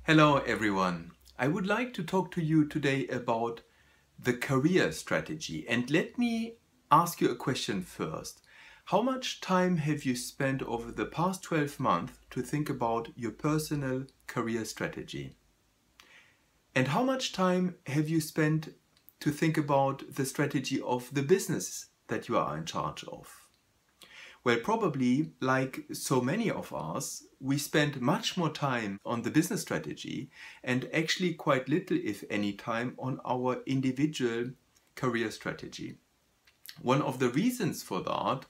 Hello everyone. I would like to talk to you today about the career strategy. And let me ask you a question first. How much time have you spent over the past 12 months to think about your personal career strategy? And how much time have you spent to think about the strategy of the business that you are in charge of? Well, probably, like so many of us, we spend much more time on the business strategy and actually quite little, if any, time on our individual career strategy. One of the reasons for that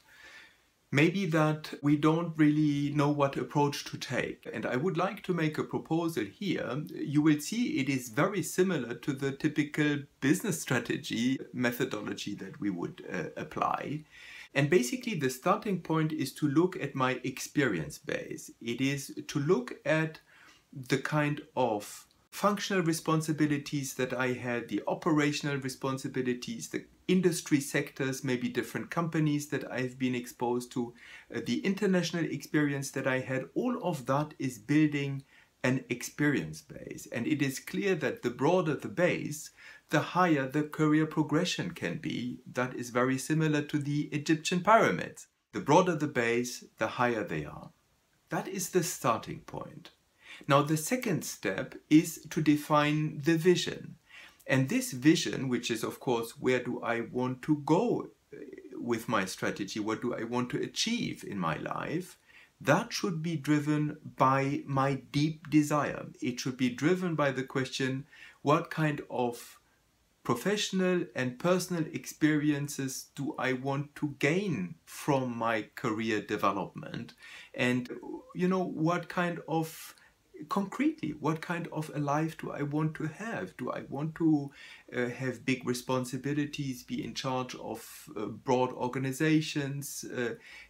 may be that we don't really know what approach to take. And I would like to make a proposal here. You will see it is very similar to the typical business strategy methodology that we would apply. And basically the starting point is to look at my experience base. It is to look at the kind of functional responsibilities that I had, the operational responsibilities, the industry sectors, maybe different companies that I've been exposed to, the international experience that I had. All of that is building an experience base. And it is clear that the broader the base, the higher the career progression can be. That is very similar to the Egyptian pyramids. The broader the base, the higher they are. That is the starting point. Now the second step is to define the vision. And this vision, which is of course, where do I want to go with my strategy? What do I want to achieve in my life? That should be driven by my deep desire. It should be driven by the question, what kind of professional and personal experiences do I want to gain from my career development? And what kind of concretely, what kind of a life do I want to have? Do I want to have big responsibilities, be in charge of broad organizations,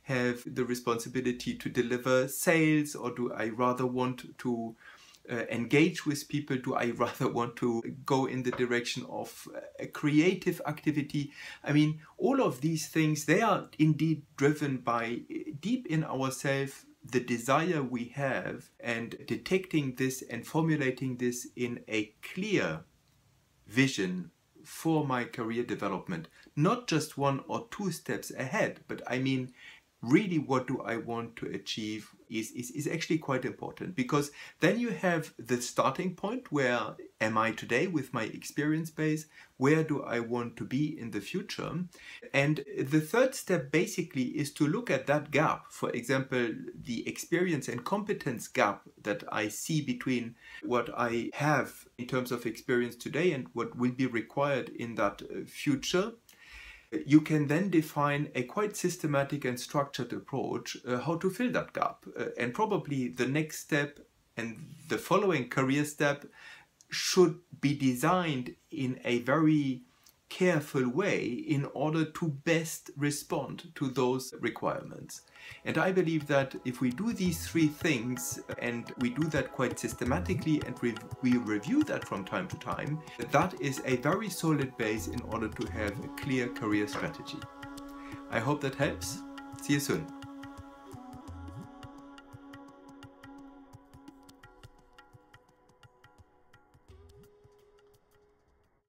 have the responsibility to deliver sales, or do I rather want to engage with people? Do I rather want to go in the direction of a creative activity? I mean, all of these things, they are indeed driven by deep in ourselves the desire we have, and detecting this and formulating this in a clear vision for my career development. Not just 1 or 2 steps ahead, but I mean, really what do I want to achieve is actually quite important, because then you have the starting point. Where am I today with my experience base? Where do I want to be in the future? And the third step basically is to look at that gap. For example, the experience and competence gap that I see between what I have in terms of experience today and what will be required in that future. You can then define a quite systematic and structured approach how to fill that gap. And probably the next step and the following career step should be designed in a very careful way in order to best respond to those requirements. And I believe that if we do these 3 things, and we do that quite systematically, and we review that from time to time, that is a very solid base in order to have a clear career strategy. I hope that helps. See you soon.